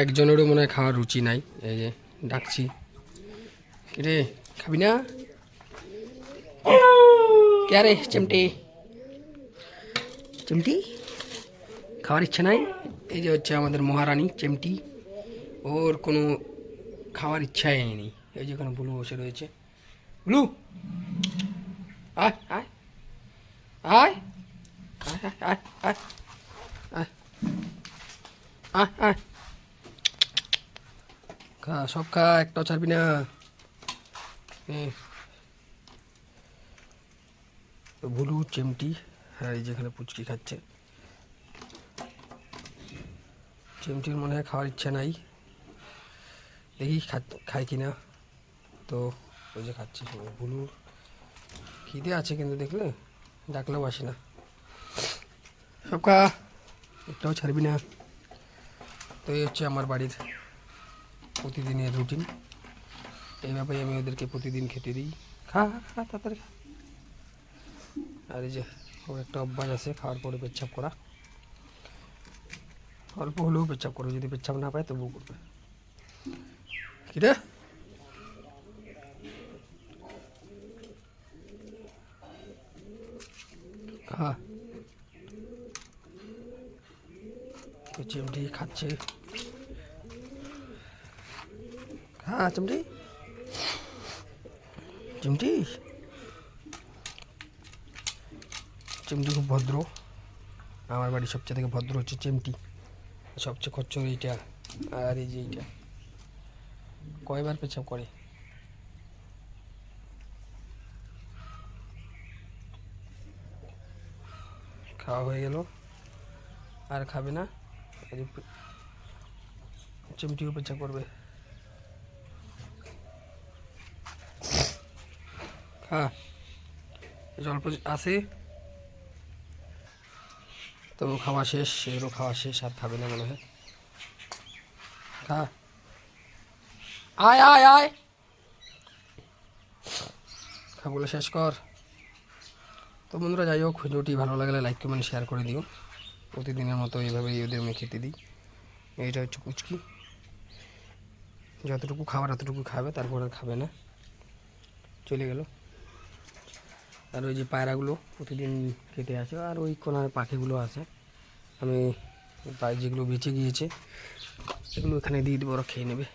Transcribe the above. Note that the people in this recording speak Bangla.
একজনেরও মনে হয় খাওয়ার রুচি নাই। এই যে ডাকছি, রে খাবি না? কে রে চিমটি? চিমটি খাওয়ার ইচ্ছা নাই। এই যে হচ্ছে আমাদের মহারানী চিমটি, ওর কোনো খাওয়ার ইচ্ছাই নেই। এই যে এখানে ব্লু বসে রয়েছে। ব্লু আয় আয় আয় আয় আয় আয় আয় আয় আয়, খা সব খা, একটাও ছাড়বি না। ব্লু চিমটি, হ্যাঁ এই যেখানে পুচকি খাচ্ছে। চিমটির মনে হয় খাওয়ার ইচ্ছা নাই, দেখি খায় কিনা। তো ওই যে খাচ্ছি, ব্লুর খিদে আছে কিন্তু দেখলে ডাকলেও আসে না। সব খা, একটাও ছাড়বি না। তো এই হচ্ছে আমার বাড়ির প্রতিদিনের রুটিন। এইভাবেই আমি ওদেরকে প্রতিদিন খেতে দিই। খা খা তাড়াতাড়ি খা। আর এই যে ওর একটা অভ্যাস আছে খাওয়ার পরে পেচ্ছাপ করা, অল্প হলেও পেচ্ছাপ করবে, যদি পেচ্ছাপ না পায় তবুও করবে। কি রে খা। চিমটি খাচ্ছে, খা চিমটি। চিমটি চিমটি খুব ভদ্র, আমার বাড়ির সবচেয়ে থেকে ভদ্র হচ্ছে চিমটি, সবচেয়ে খচ্চর এইটা। আর এই যে এইটা কয়বার পেছাব করে। খাওয়া হয়ে গেল, আর খাবে না। চিমটিও পেছাব করবে। খা, অল্প আছে তো খাওয়া শেষ, এরও খাওয়া শেষ, আর খাবে না মনে হয়। খা, আয় আয় আয়, খাবলে শেষ কর। তো বন্ধুরা যাই হোক, ভিডিওটি ভালো লাগলে লাইক কমেন্ট শেয়ার করে দিও। প্রতিদিনের মতো এইভাবেই ওদের আমি খেতে দিই। এইটা হচ্ছে পুচকি, যতটুকু খাবার অতটুকু খাবে, তারপর আর খাবে না, চলে গেল। আর ওই যে পায়রাগুলো প্রতিদিন খেতে আসে, আর ওই কোনার পাখিগুলো আছে, আমি যেগুলো বেঁচে গিয়েছে সেগুলো এখানে দিয়ে দেবো, ওরা খেয়ে নেবে।